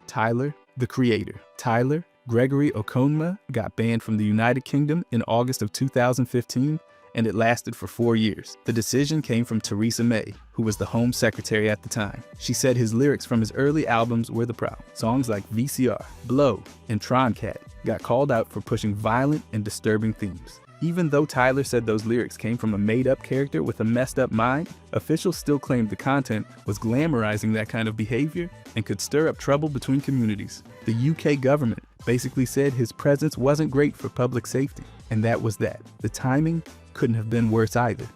Tyler, the Creator. Tyler Gregory Okonma got banned from the United Kingdom in August of 2015, and it lasted for 4 years. The decision came from Theresa May, who was the Home Secretary at the time. She said his lyrics from his early albums were the problem. Songs like VCR, Blow, and Tron Cat got called out for pushing violent and disturbing themes. Even though Tyler said those lyrics came from a made-up character with a messed-up mind, officials still claimed the content was glamorizing that kind of behavior and could stir up trouble between communities. The UK government basically said his presence wasn't great for public safety, and that was that. The timing couldn't have been worse either.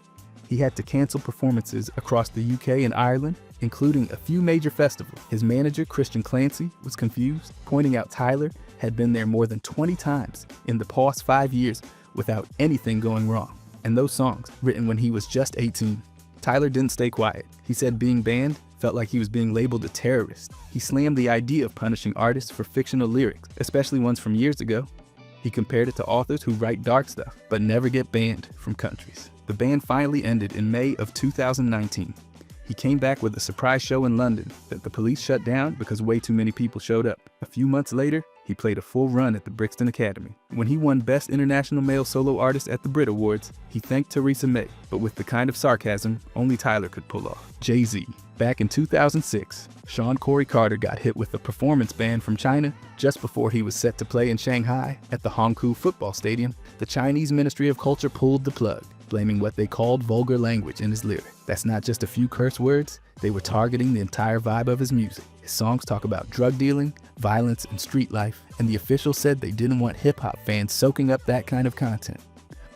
He had to cancel performances across the UK and Ireland, including a few major festivals. His manager, Christian Clancy, was confused, pointing out Tyler had been there more than 20 times in the past 5 years without anything going wrong. And those songs, written when he was just 18. Tyler didn't stay quiet. He said being banned felt like he was being labeled a terrorist. He slammed the idea of punishing artists for fictional lyrics, especially ones from years ago. He compared it to authors who write dark stuff, but never get banned from countries. The ban finally ended in May of 2019. He came back with a surprise show in London that the police shut down because way too many people showed up. A few months later, he played a full run at the Brixton Academy. When he won Best International Male Solo Artist at the Brit Awards, he thanked Theresa May, but with the kind of sarcasm only Tyler could pull off. Jay-Z. Back in 2006, Sean Corey Carter got hit with a performance ban from China just before he was set to play in Shanghai at the Hongkou Football Stadium. The Chinese Ministry of Culture pulled the plug, blaming what they called vulgar language in his lyrics. That's not just a few curse words, they were targeting the entire vibe of his music. His songs talk about drug dealing, violence, and street life, and the officials said they didn't want hip-hop fans soaking up that kind of content.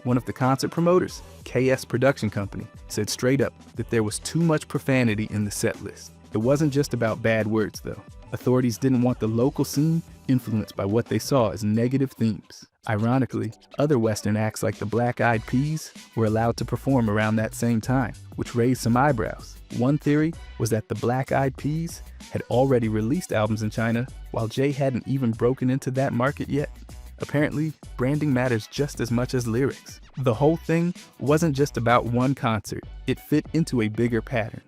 One of the concert promoters, KS Production Company, said straight up that there was too much profanity in the set list. It wasn't just about bad words, though. Authorities didn't want the local scene influenced by what they saw as negative themes. Ironically, other Western acts like the Black Eyed Peas were allowed to perform around that same time, which raised some eyebrows. One theory was that the Black Eyed Peas had already released albums in China, while Jay hadn't even broken into that market yet. Apparently, branding matters just as much as lyrics. The whole thing wasn't just about one concert, it fit into a bigger pattern.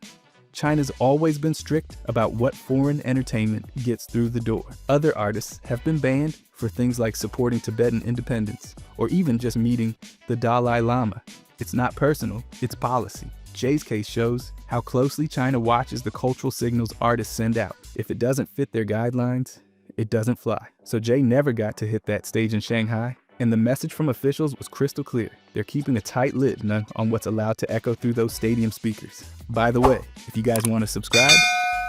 China's always been strict about what foreign entertainment gets through the door. Other artists have been banned for things like supporting Tibetan independence, or even just meeting the Dalai Lama. It's not personal, it's policy. Jay's case shows how closely China watches the cultural signals artists send out. If it doesn't fit their guidelines, it doesn't fly. So Jay never got to hit that stage in Shanghai, and the message from officials was crystal clear. They're keeping a tight lid on what's allowed to echo through those stadium speakers. By the way, if you guys want to subscribe,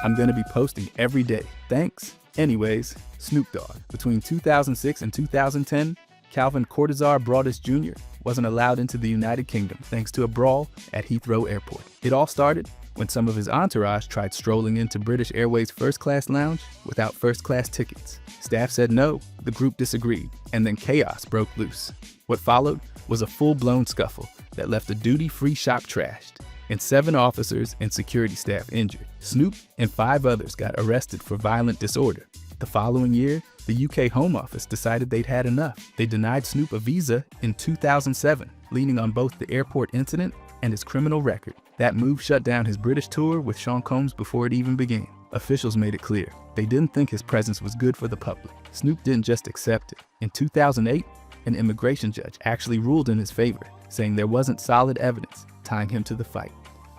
I'm gonna be posting every day. Thanks. Anyways, Snoop Dogg. Between 2006 and 2010, Calvin Cortazar Broadus Jr. wasn't allowed into the United Kingdom thanks to a brawl at Heathrow Airport. It all started when some of his entourage tried strolling into British Airways first-class lounge without first-class tickets. Staff said no, the group disagreed, and then chaos broke loose. What followed was a full-blown scuffle that left a duty-free shop trashed and 7 officers and security staff injured. Snoop and 5 others got arrested for violent disorder. The following year, the UK Home Office decided they'd had enough. They denied Snoop a visa in 2007, leaning on both the airport incident and his criminal record. That move shut down his British tour with Sean Combs before it even began. Officials made it clear they didn't think his presence was good for the public. Snoop didn't just accept it. In 2008, an immigration judge actually ruled in his favor, saying there wasn't solid evidence tying him to the fight.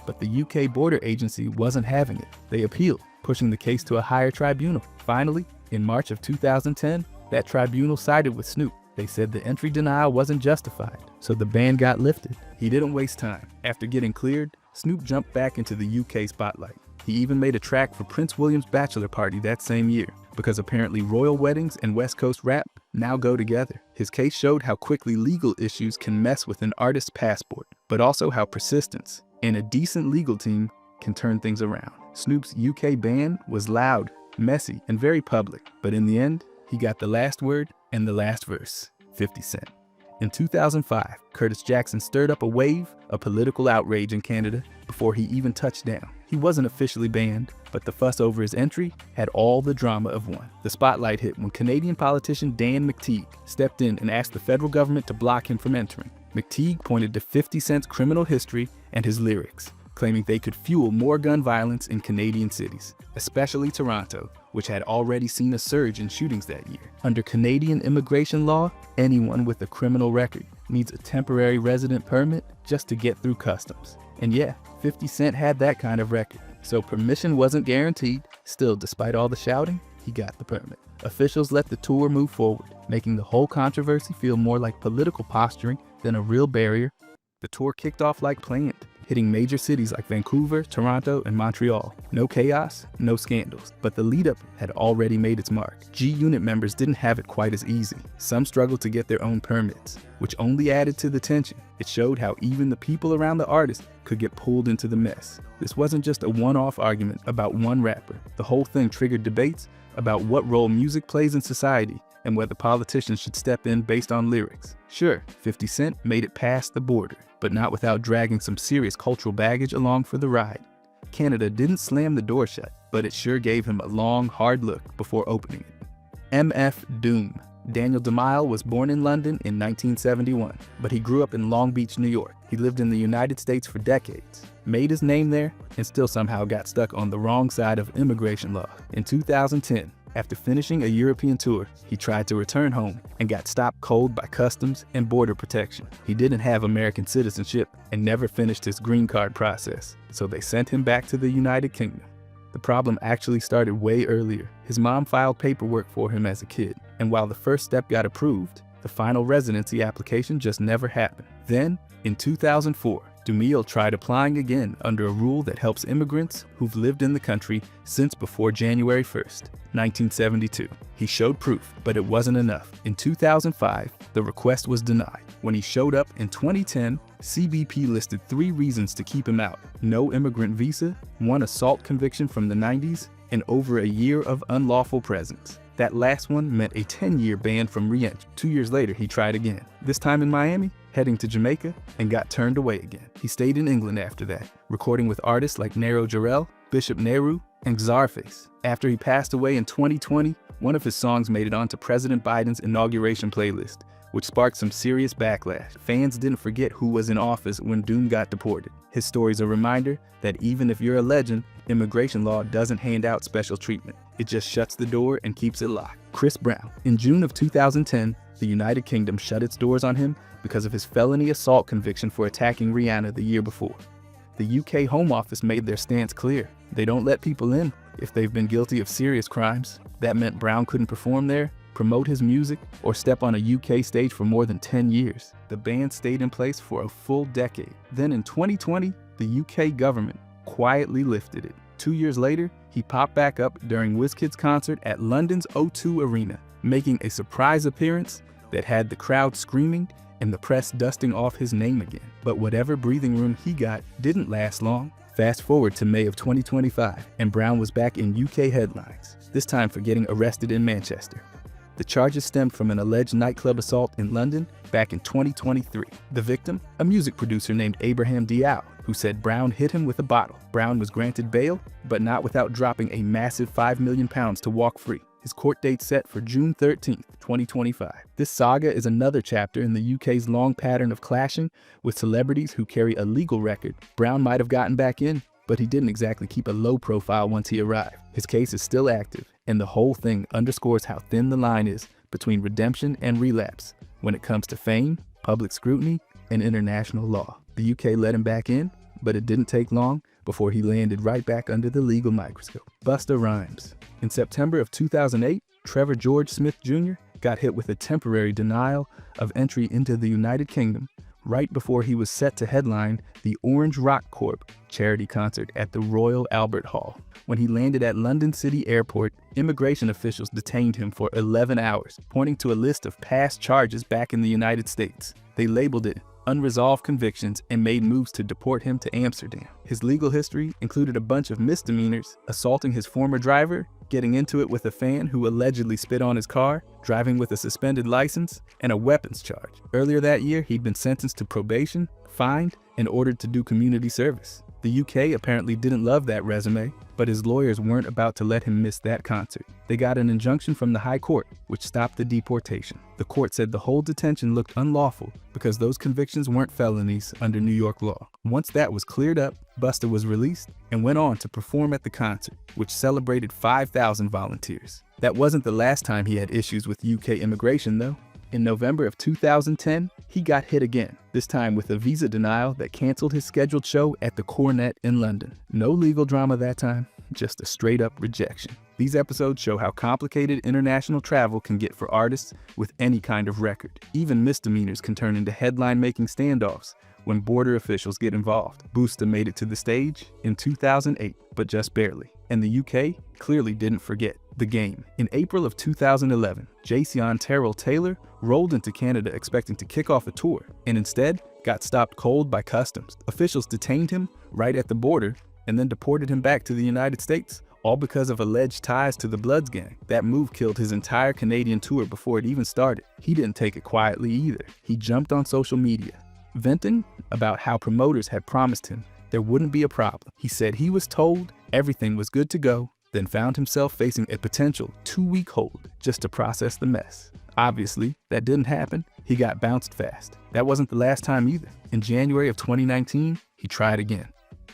But the UK border agency wasn't having it. They appealed, pushing the case to a higher tribunal. Finally, in March of 2010, that tribunal sided with Snoop. They said the entry denial wasn't justified, so the ban got lifted. He didn't waste time. After getting cleared, Snoop jumped back into the UK spotlight. He even made a track for Prince William's bachelor party that same year, because apparently royal weddings and West Coast rap now go together. His case showed how quickly legal issues can mess with an artist's passport, but also how persistence and a decent legal team can turn things around. Snoop's UK ban was loud, messy, and very public, but in the end, he got the last word and the last verse, 50 Cent. In 2005, Curtis Jackson stirred up a wave of political outrage in Canada before he even touched down. He wasn't officially banned, but the fuss over his entry had all the drama of one. The spotlight hit when Canadian politician Dan McTeague stepped in and asked the federal government to block him from entering. McTeague pointed to 50 Cent's criminal history and his lyrics, claiming they could fuel more gun violence in Canadian cities, especially Toronto, which had already seen a surge in shootings that year. Under Canadian immigration law, anyone with a criminal record needs a temporary resident permit just to get through customs. And yeah, 50 Cent had that kind of record, so permission wasn't guaranteed. Still, despite all the shouting, he got the permit. Officials let the tour move forward, making the whole controversy feel more like political posturing than a real barrier. The tour kicked off like planned, hitting major cities like Vancouver, Toronto, and Montreal. No chaos, no scandals, but the lead-up had already made its mark. G-Unit members didn't have it quite as easy. Some struggled to get their own permits, which only added to the tension. It showed how even the people around the artist could get pulled into the mess. This wasn't just a one-off argument about one rapper. The whole thing triggered debates about what role music plays in society and whether politicians should step in based on lyrics. Sure, 50 Cent made it past the border, but not without dragging some serious cultural baggage along for the ride. Canada didn't slam the door shut, but it sure gave him a long, hard look before opening it. MF Doom. Daniel DeMille was born in London in 1971, but he grew up in Long Beach, New York. He lived in the United States for decades, made his name there, and still somehow got stuck on the wrong side of immigration law. In 2010, after finishing a European tour, he tried to return home and got stopped cold by customs and border protection. He didn't have American citizenship and never finished his green card process, so they sent him back to the United Kingdom. The problem actually started way earlier. His mom filed paperwork for him as a kid, and while the first step got approved, the final residency application just never happened. Then, in 2004, DeMille tried applying again under a rule that helps immigrants who've lived in the country since before January 1st, 1972. He showed proof, but it wasn't enough. In 2005, the request was denied. When he showed up in 2010, CBP listed 3 reasons to keep him out: no immigrant visa, 1 assault conviction from the 90s, and over a year of unlawful presence. That last one meant a 10-year ban from re-entry. 2 years later, he tried again, this time in Miami, heading to Jamaica, and got turned away again. He stayed in England after that, recording with artists like Nero Jarrell, Bishop Nehru, and Czarface. After he passed away in 2020, one of his songs made it onto President Biden's inauguration playlist, which sparked some serious backlash. Fans didn't forget who was in office when Doom got deported. His story's a reminder that even if you're a legend, immigration law doesn't hand out special treatment. It just shuts the door and keeps it locked. Chris Brown. In June of 2010, the United Kingdom shut its doors on him because of his felony assault conviction for attacking Rihanna the year before. The UK Home Office made their stance clear. They don't let people in if they've been guilty of serious crimes. That meant Brown couldn't perform there, promote his music, or step on a UK stage for more than 10 years. The ban stayed in place for a full decade. Then in 2020, the UK government quietly lifted it. 2 years later, he popped back up during WizKid's concert at London's O2 Arena, making a surprise appearance that had the crowd screaming and the press dusting off his name again. But whatever breathing room he got didn't last long. Fast forward to May of 2025, and Brown was back in UK headlines, this time for getting arrested in Manchester. The charges stemmed from an alleged nightclub assault in London back in 2023. The victim, a music producer named Abraham Diao, who said Brown hit him with a bottle. Brown was granted bail, but not without dropping a massive £5 million to walk free. His court date set for June 13th, 2025. This saga is another chapter in the UK's long pattern of clashing with celebrities who carry a legal record. Brown might have gotten back in, but he didn't exactly keep a low profile once he arrived. His case is still active, and the whole thing underscores how thin the line is between redemption and relapse when it comes to fame, public scrutiny, and international law. The UK let him back in, but it didn't take long before he landed right back under the legal microscope. Busta Rhymes. In September of 2008, Trevor George Smith Jr. got hit with a temporary denial of entry into the United Kingdom right before he was set to headline the Orange Rock Corp charity concert at the Royal Albert Hall. When he landed at London City Airport, immigration officials detained him for 11 hours, pointing to a list of past charges back in the United States. They labeled it unresolved convictions and made moves to deport him to Amsterdam. His legal history included a bunch of misdemeanors, assaulting his former driver, getting into it with a fan who allegedly spit on his car, driving with a suspended license, and a weapons charge. Earlier that year, he'd been sentenced to probation, fined, and ordered to do community service. The UK apparently didn't love that resume, But his lawyers weren't about to let him miss that concert. They got an injunction from the High Court, which stopped the deportation. The court said the whole detention looked unlawful because those convictions weren't felonies under New York law. Once that was cleared up, Busta was released and went on to perform at the concert, which celebrated 5,000 volunteers. That wasn't the last time he had issues with UK immigration, though. In November of 2010, he got hit again, this time with a visa denial that canceled his scheduled show at the Cornet in London. No legal drama that time, just a straight-up rejection. These episodes show how complicated international travel can get for artists with any kind of record. Even misdemeanors can turn into headline-making standoffs when border officials get involved. Busta made it to the stage in 2008, but just barely. And the UK clearly didn't forget the game. In April of 2011, Jason Terrell Taylor rolled into Canada expecting to kick off a tour, and instead got stopped cold by customs. Officials detained him right at the border and then deported him back to the United States, all because of alleged ties to the Bloods gang. That move killed his entire Canadian tour before it even started. He didn't take it quietly either. He jumped on social media, venting about how promoters had promised him there wouldn't be a problem. He said he was told everything was good to go, then found himself facing a potential 2-week hold just to process the mess. Obviously, that didn't happen. He got bounced fast. That wasn't the last time either. In January of 2019, he tried again.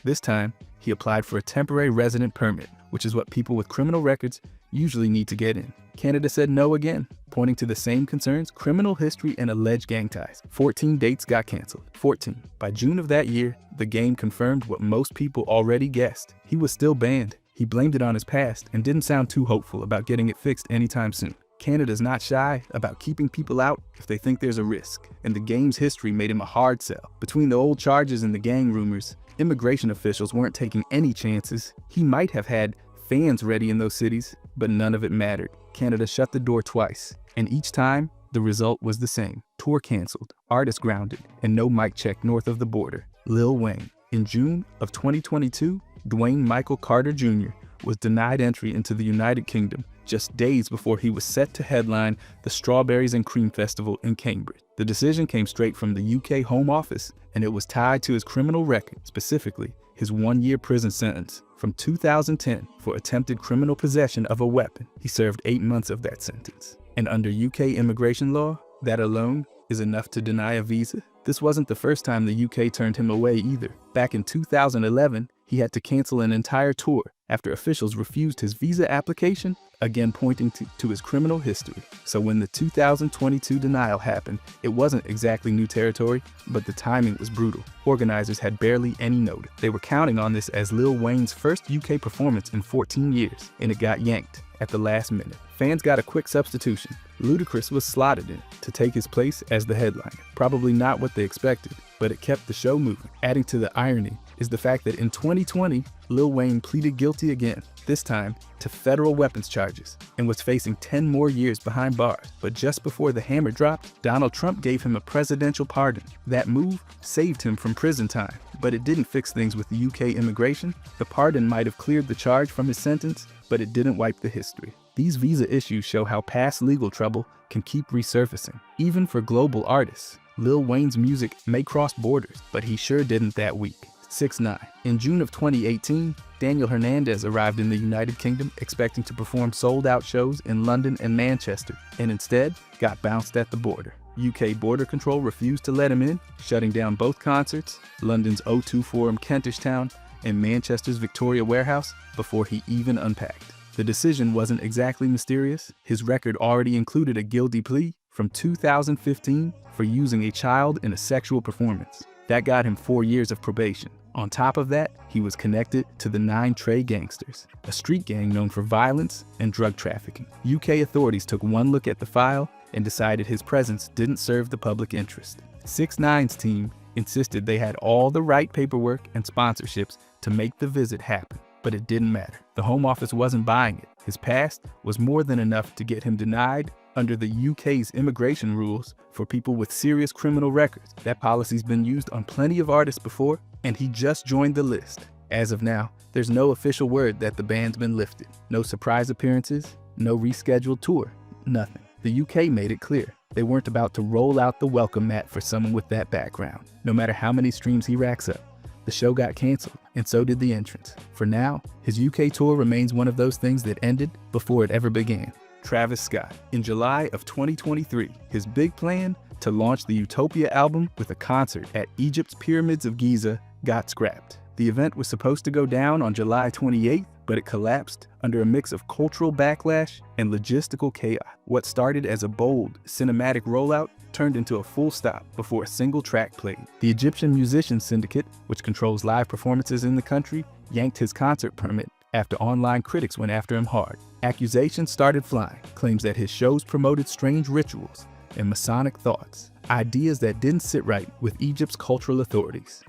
This time, he applied for a temporary resident permit, which is what people with criminal records usually need to get in. Canada said no again, pointing to the same concerns: criminal history and alleged gang ties. 14 dates got canceled. 14. By June of that year, the game confirmed what most people already guessed. He was still banned. He blamed it on his past and didn't sound too hopeful about getting it fixed anytime soon. Canada's not shy about keeping people out if they think there's a risk, and the game's history made him a hard sell. Between the old charges and the gang rumors, immigration officials weren't taking any chances. He might have had fans ready in those cities, but none of it mattered. Canada shut the door twice, and each time, the result was the same. Tour canceled, artists grounded, and no mic check north of the border. Lil Wayne. In June of 2022, Dwayne Michael Carter Jr. was denied entry into the United Kingdom just days before he was set to headline the Strawberries and Cream Festival in Cambridge. The decision came straight from the UK Home Office, and it was tied to his criminal record, specifically his 1-year prison sentence from 2010 for attempted criminal possession of a weapon. He served 8 months of that sentence. And under UK immigration law, that alone is enough to deny a visa. This wasn't the first time the UK turned him away either. Back in 2011, he had to cancel an entire tour after officials refused his visa application, again pointing to his criminal history. So when the 2022 denial happened, it wasn't exactly new territory, but the timing was brutal. Organizers had barely any notice. They were counting on this as Lil Wayne's first UK performance in 14 years, and it got yanked at the last minute. Fans got a quick substitution. Ludacris was slotted in to take his place as the headliner. Probably not what they expected, but it kept the show moving. Adding to the irony is the fact that in 2020, Lil Wayne pleaded guilty again, this time to federal weapons charges, and was facing 10 more years behind bars. But just before the hammer dropped, Donald Trump gave him a presidential pardon. That move saved him from prison time, but it didn't fix things with the UK immigration. The pardon might have cleared the charge from his sentence, but it didn't wipe the history. These visa issues show how past legal trouble can keep resurfacing. Even for global artists, Lil Wayne's music may cross borders, but he sure didn't that week. 6ix9ine. In June of 2018, Daniel Hernandez arrived in the United Kingdom expecting to perform sold-out shows in London and Manchester, and instead got bounced at the border. UK border control refused to let him in, shutting down both concerts, London's O2 Forum Kentish Town and Manchester's Victoria Warehouse, before he even unpacked. The decision wasn't exactly mysterious. His record already included a guilty plea from 2015 for using a child in a sexual performance. That got him 4 years of probation. On top of that, he was connected to the 9 Trey Gangsters, a street gang known for violence and drug trafficking. UK authorities took one look at the file and decided his presence didn't serve the public interest. 6ix9ine's team insisted they had all the right paperwork and sponsorships to make the visit happen, but it didn't matter. The Home Office wasn't buying it. His past was more than enough to get him denied under the UK's immigration rules for people with serious criminal records. That policy's been used on plenty of artists before, and he just joined the list. As of now, there's no official word that the ban's been lifted. No surprise appearances, no rescheduled tour, nothing. The UK made it clear they weren't about to roll out the welcome mat for someone with that background. No matter how many streams he racks up, the show got canceled, and so did the entrance. For now, his UK tour remains one of those things that ended before it ever began. Travis Scott. In July of 2023, his big plan to launch the Utopia album with a concert at Egypt's Pyramids of Giza got scrapped. The event was supposed to go down on July 28th, but it collapsed under a mix of cultural backlash and logistical chaos. What started as a bold, cinematic rollout turned into a full stop before a single track played. The Egyptian Musicians Syndicate, which controls live performances in the country, yanked his concert permit after online critics went after him hard. Accusations started flying, claims that his shows promoted strange rituals and Masonic thoughts, ideas that didn't sit right with Egypt's cultural authorities.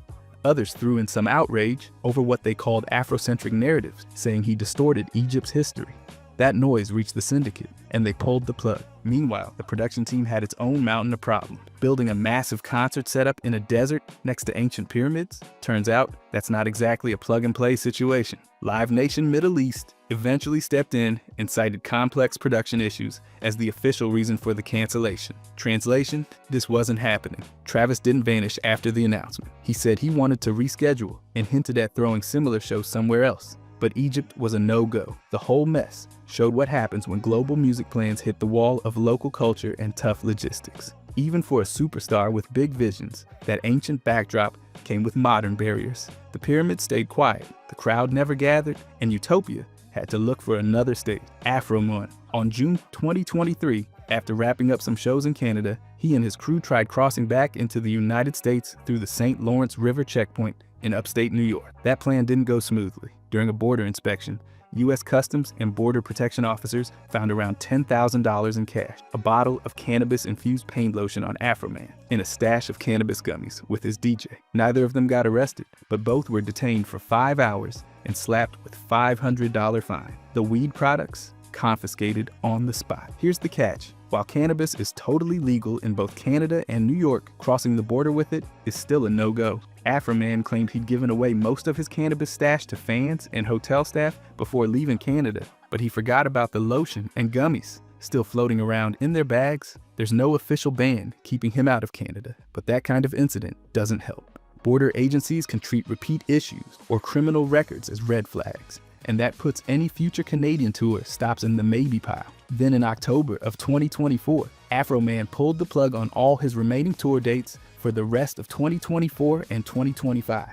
Others threw in some outrage over what they called Afrocentric narratives, saying he distorted Egypt's history. That noise reached the syndicate, and they pulled the plug. Meanwhile, the production team had its own mountain of problems. Building a massive concert setup in a desert next to ancient pyramids? Turns out, that's not exactly a plug-and-play situation. Live Nation Middle East eventually stepped in and cited complex production issues as the official reason for the cancellation. Translation: this wasn't happening. Travis didn't vanish after the announcement. He said he wanted to reschedule and hinted at throwing similar shows somewhere else. But Egypt was a no-go. The whole mess showed what happens when global music plans hit the wall of local culture and tough logistics. Even for a superstar with big visions, that ancient backdrop came with modern barriers. The pyramids stayed quiet, the crowd never gathered, and Utopia had to look for another stage. Afroman. On June 2023, after wrapping up some shows in Canada, he and his crew tried crossing back into the United States through the St. Lawrence River checkpoint in upstate New York. That plan didn't go smoothly. During a border inspection, U.S. Customs and Border Protection officers found around $10,000 in cash, a bottle of cannabis-infused pain lotion on Afroman, and a stash of cannabis gummies with his DJ. Neither of them got arrested, but both were detained for 5 hours and slapped with $500 fine. The weed products confiscated on the spot. Here's the catch. While cannabis is totally legal in both Canada and New York, crossing the border with it is still a no-go. Afroman claimed he'd given away most of his cannabis stash to fans and hotel staff before leaving Canada, but he forgot about the lotion and gummies still floating around in their bags. There's no official ban keeping him out of Canada, but that kind of incident doesn't help. Border agencies can treat repeat issues or criminal records as red flags, and that puts any future Canadian tour stops in the maybe pile. Then in October of 2024, Afroman pulled the plug on all his remaining tour dates for the rest of 2024 and 2025.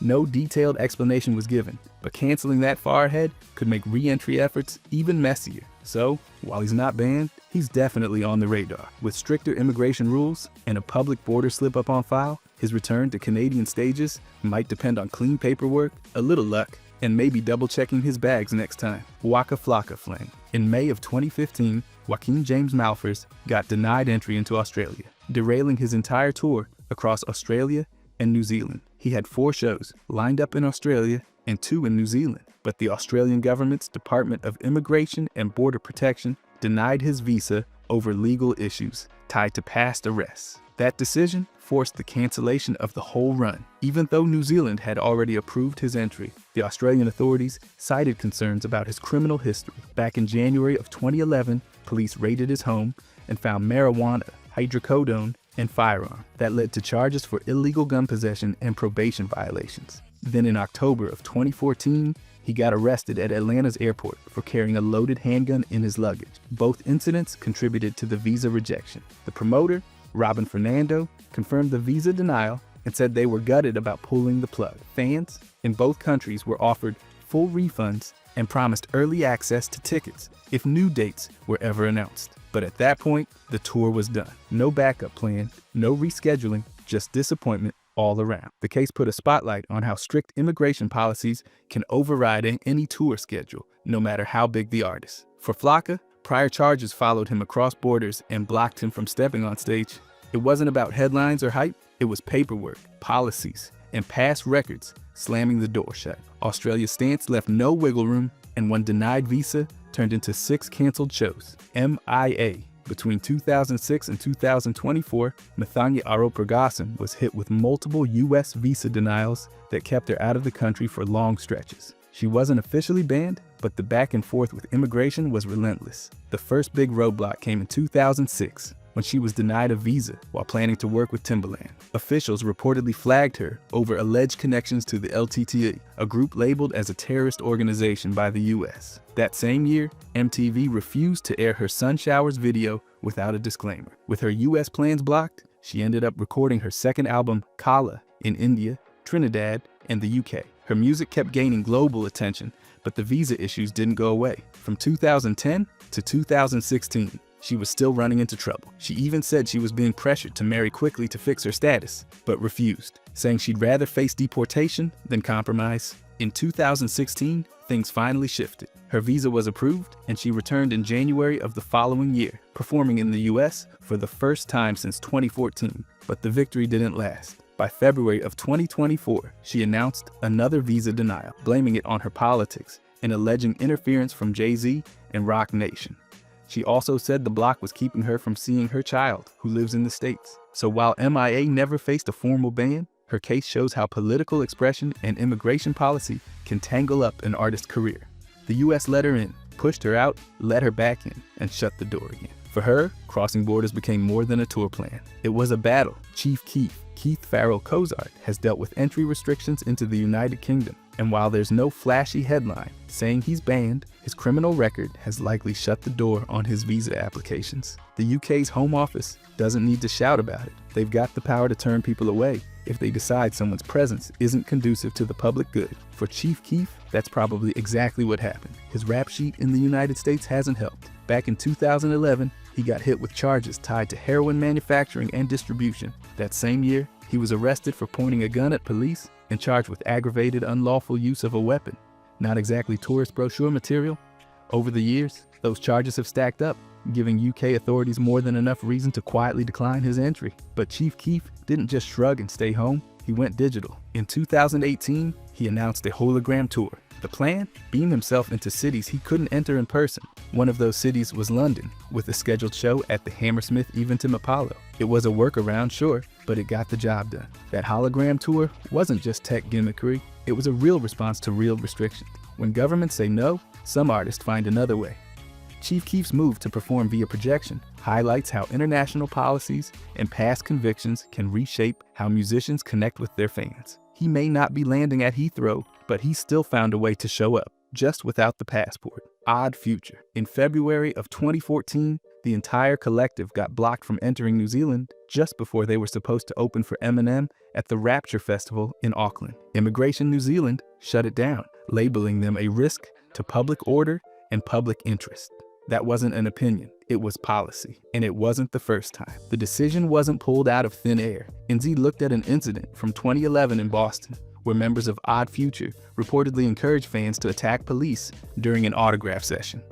No detailed explanation was given, but canceling that far ahead could make re-entry efforts even messier. So, while he's not banned, he's definitely on the radar. With stricter immigration rules and a public border slip-up on file, his return to Canadian stages might depend on clean paperwork, a little luck, and maybe double-checking his bags next time. Waka Flocka fling. In May of 2015, Joaquin James Malphurs got denied entry into Australia, derailing his entire tour across Australia and New Zealand. He had 4 shows lined up in Australia and 2 in New Zealand, but the Australian government's Department of Immigration and Border Protection denied his visa over legal issues tied to past arrests. That decision forced the cancellation of the whole run. Even though New Zealand had already approved his entry, the Australian authorities cited concerns about his criminal history. Back in January of 2011, police raided his home and found marijuana, hydrocodone, and firearm. That led to charges for illegal gun possession and probation violations. Then in October of 2014, he got arrested at Atlanta's airport for carrying a loaded handgun in his luggage. Both incidents contributed to the visa rejection. The promoter, Robin Fernando, confirmed the visa denial and said they were gutted about pulling the plug. Fans in both countries were offered full refunds and promised early access to tickets if new dates were ever announced. But at that point, the tour was done. No backup plan, no rescheduling, just disappointment all around. The case put a spotlight on how strict immigration policies can override any tour schedule, no matter how big the artist. For Flocka, prior charges followed him across borders and blocked him from stepping on stage. It wasn't about headlines or hype, it was paperwork, policies, and past records slamming the door shut. Australia's stance left no wiggle room, and one denied visa turned into 6 canceled shows. MIA. Between 2006 and 2024, Mathanya Aropergasan was hit with multiple U.S. visa denials that kept her out of the country for long stretches. She wasn't officially banned, but the back and forth with immigration was relentless. The first big roadblock came in 2006, when she was denied a visa while planning to work with Timbaland. Officials reportedly flagged her over alleged connections to the LTTE, a group labeled as a terrorist organization by the US. That same year, MTV refused to air her Sun Showers video without a disclaimer. With her US plans blocked, she ended up recording her second album, Kala, in India, Trinidad, and the UK. Her music kept gaining global attention, but the visa issues didn't go away. From 2010 to 2016, she was still running into trouble. She even said she was being pressured to marry quickly to fix her status, but refused, saying she'd rather face deportation than compromise. In 2016, things finally shifted. Her visa was approved, and she returned in January of the following year, performing in the US for the first time since 2014. But the victory didn't last. By February of 2024, she announced another visa denial, blaming it on her politics and alleging interference from Jay-Z and Roc Nation. She also said the block was keeping her from seeing her child, who lives in the States. So while MIA never faced a formal ban, her case shows how political expression and immigration policy can tangle up an artist's career. The US let her in, pushed her out, let her back in, and shut the door again. For her, crossing borders became more than a tour plan. It was a battle. Chief Keith Farrell Cozart, has dealt with entry restrictions into the United Kingdom. And while there's no flashy headline saying he's banned, his criminal record has likely shut the door on his visa applications. The UK's Home Office doesn't need to shout about it. They've got the power to turn people away if they decide someone's presence isn't conducive to the public good. For Chief Keef, that's probably exactly what happened. His rap sheet in the United States hasn't helped. Back in 2011, he got hit with charges tied to heroin manufacturing and distribution. That same year, he was arrested for pointing a gun at police and charged with aggravated unlawful use of a weapon. Not exactly tourist brochure material. Over the years, those charges have stacked up, giving UK authorities more than enough reason to quietly decline his entry. But Chief Keef didn't just shrug and stay home, he went digital. In 2018, he announced a hologram tour. The plan? Beam himself into cities he couldn't enter in person. One of those cities was London, with a scheduled show at the Hammersmith Eventim Apollo. It was a workaround, sure, but it got the job done. That hologram tour wasn't just tech gimmickry, it was a real response to real restrictions. When governments say no, some artists find another way. Chief Keef's move to perform via projection highlights how international policies and past convictions can reshape how musicians connect with their fans. He may not be landing at Heathrow, but he still found a way to show up, just without the passport. Odd Future. In February of 2014, the entire collective got blocked from entering New Zealand just before they were supposed to open for Eminem at the Rapture Festival in Auckland. Immigration New Zealand shut it down, labeling them a risk to public order and public interest. That wasn't an opinion, it was policy. And it wasn't the first time. The decision wasn't pulled out of thin air. NZ looked at an incident from 2011 in Boston, where members of Odd Future reportedly encouraged fans to attack police during an autograph session.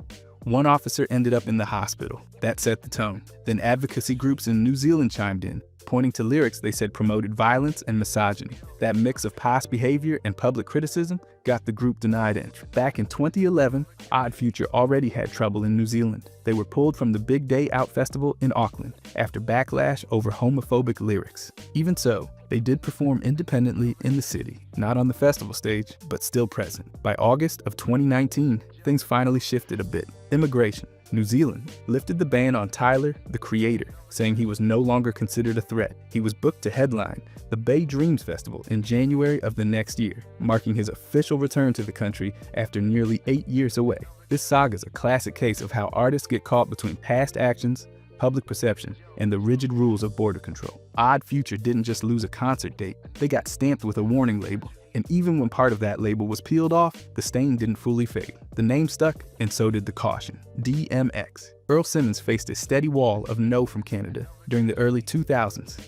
One officer ended up in the hospital. That set the tone. Then advocacy groups in New Zealand chimed in, pointing to lyrics they said promoted violence and misogyny. That mix of past behavior and public criticism got the group denied entry. Back in 2011, Odd Future already had trouble in New Zealand. They were pulled from the Big Day Out Festival in Auckland after backlash over homophobic lyrics. Even so, they did perform independently in the city, not on the festival stage, but still present. By August of 2019, things finally shifted a bit. Immigration. New Zealand lifted the ban on Tyler, the Creator, saying he was no longer considered a threat. He was booked to headline the Bay Dreams Festival in January of the next year, marking his official return to the country after nearly 8 years away. This saga is a classic case of how artists get caught between past actions, public perception, and the rigid rules of border control. Odd Future didn't just lose a concert date, they got stamped with a warning label. And even when part of that label was peeled off, the stain didn't fully fade. The name stuck, and so did the caution. DMX. Earl Simmons faced a steady wall of no from Canada during the early 2000s,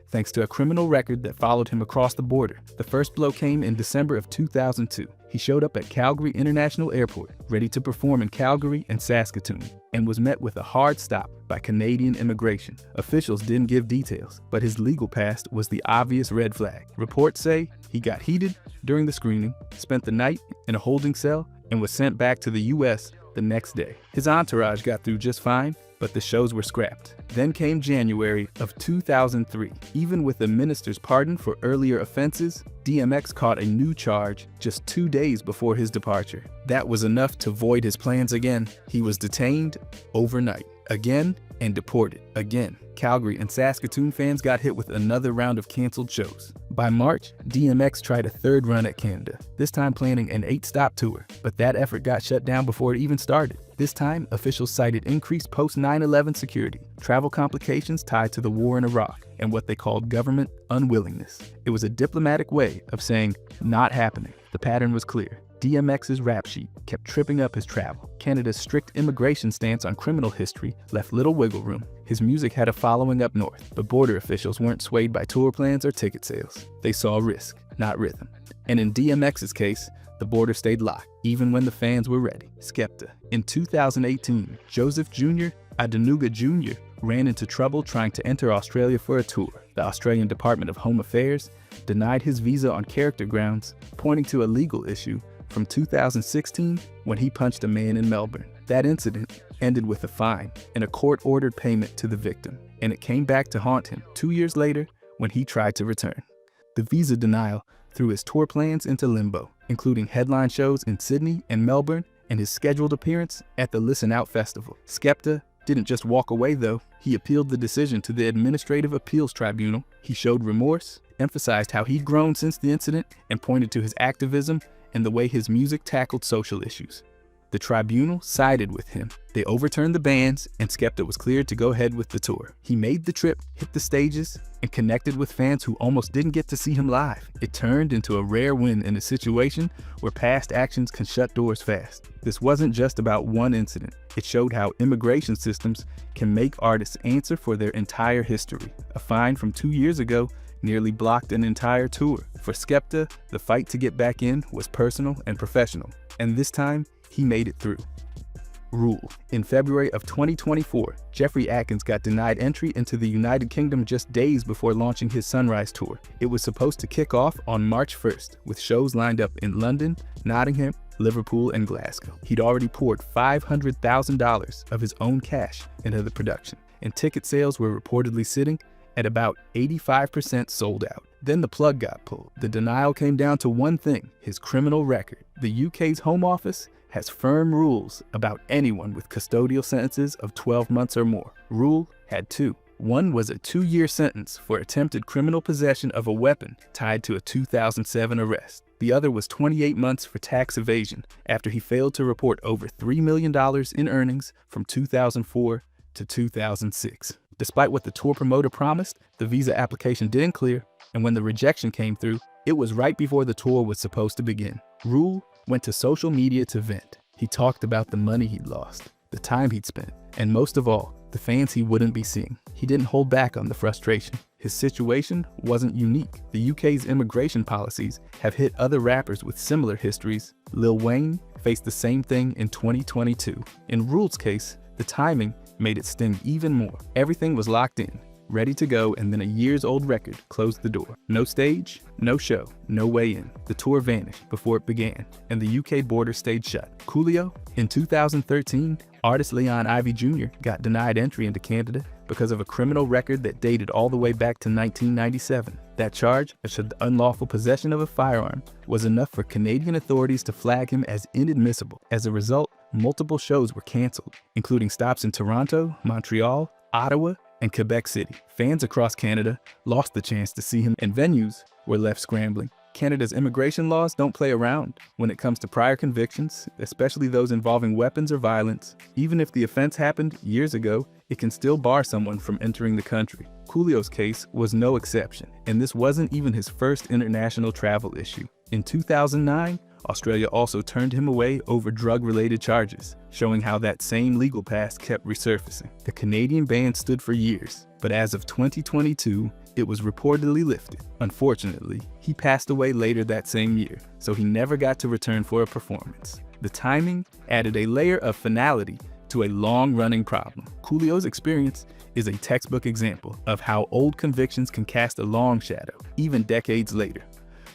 thanks to a criminal record that followed him across the border. The first blow came in December of 2002. He showed up at Calgary International Airport, ready to perform in Calgary and Saskatoon, and was met with a hard stop by Canadian immigration. Officials didn't give details, but his legal past was the obvious red flag. Reports say he got heated during the screening, spent the night in a holding cell, and was sent back to the US the next day. His entourage got through just fine, but the shows were scrapped. Then came January of 2003. Even with the minister's pardon for earlier offenses, DMX caught a new charge just 2 days before his departure. That was enough to void his plans again. He was detained overnight. again and deported again. Calgary and Saskatoon fans got hit with another round of canceled shows. By March, DMX tried a third run at Canada, this time planning an 8-stop tour, but that effort got shut down before it even started. This time, officials cited increased post-9/11 security, travel complications tied to the war in Iraq, and what they called government unwillingness. It was a diplomatic way of saying, not happening. The pattern was clear. DMX's rap sheet kept tripping up his travel. Canada's strict immigration stance on criminal history left little wiggle room. His music had a following up north, but border officials weren't swayed by tour plans or ticket sales. They saw risk, not rhythm. And in DMX's case, the border stayed locked, even when the fans were ready. Skepta. In 2018, Joseph Jr. Adenuga Jr. ran into trouble trying to enter Australia for a tour. The Australian Department of Home Affairs denied his visa on character grounds, pointing to a legal issue from 2016 when he punched a man in Melbourne. That incident ended with a fine and a court-ordered payment to the victim, and it came back to haunt him 2 years later when he tried to return. The visa denial threw his tour plans into limbo, including headline shows in Sydney and Melbourne and his scheduled appearance at the Listen Out Festival. Skepta didn't just walk away though, he appealed the decision to the Administrative Appeals Tribunal. He showed remorse, emphasized how he'd grown since the incident, and pointed to his activism and the way his music tackled social issues. The tribunal sided with him. They overturned the bans, and Skepta was cleared to go ahead with the tour. He made the trip, hit the stages, and connected with fans who almost didn't get to see him live. It turned into a rare win in a situation where past actions can shut doors fast. This wasn't just about one incident. It showed how immigration systems can make artists answer for their entire history. A fine from 2 years ago nearly blocked an entire tour. For Skepta, the fight to get back in was personal and professional, and this time, he made it through. Rule. In February of 2024, Jeffrey Atkins got denied entry into the United Kingdom just days before launching his Sunrise Tour. It was supposed to kick off on March 1st, with shows lined up in London, Nottingham, Liverpool, and Glasgow. He'd already poured $500,000 of his own cash into the production, and ticket sales were reportedly sitting at about 85% sold out. Then the plug got pulled. The denial came down to one thing: his criminal record. The UK's Home Office has firm rules about anyone with custodial sentences of 12 months or more. Rule had two. One was a 2-year sentence for attempted criminal possession of a weapon tied to a 2007 arrest. The other was 28 months for tax evasion after he failed to report over $3 million in earnings from 2004 to 2006. Despite what the tour promoter promised, the visa application didn't clear, and when the rejection came through, it was right before the tour was supposed to begin. Rule went to social media to vent. He talked about the money he'd lost, the time he'd spent, and most of all, the fans he wouldn't be seeing. He didn't hold back on the frustration. His situation wasn't unique. The UK's immigration policies have hit other rappers with similar histories. Lil Wayne faced the same thing in 2022. In Rule's case, the timing made it sting even more. Everything was locked in, ready to go, and then a years-old record closed the door. No stage, no show, no way in. The tour vanished before it began, and the UK border stayed shut. Coolio? In 2013, artist Leon Ivy Jr. got denied entry into Canada because of a criminal record that dated all the way back to 1997. That charge, the unlawful possession of a firearm, was enough for Canadian authorities to flag him as inadmissible. As a result, multiple shows were canceled, including stops in Toronto, Montreal, Ottawa, and Quebec City. Fans across Canada lost the chance to see him, and venues were left scrambling. Canada's immigration laws don't play around when it comes to prior convictions, especially those involving weapons or violence. Even if the offense happened years ago, it can still bar someone from entering the country. Coolio's case was no exception, and this wasn't even his first international travel issue. In 2009, Australia also turned him away over drug-related charges, showing how that same legal past kept resurfacing. The Canadian ban stood for years, but as of 2022, it was reportedly lifted. Unfortunately, he passed away later that same year, so he never got to return for a performance. The timing added a layer of finality to a long-running problem. Coolio's experience is a textbook example of how old convictions can cast a long shadow, even decades later.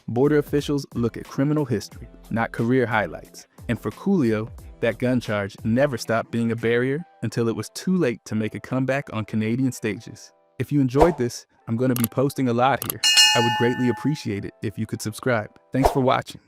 Border officials look at criminal history, not career highlights. And for Coolio, that gun charge never stopped being a barrier until it was too late to make a comeback on Canadian stages. If you enjoyed this, I'm going to be posting a lot here. I would greatly appreciate it if you could subscribe. Thanks for watching.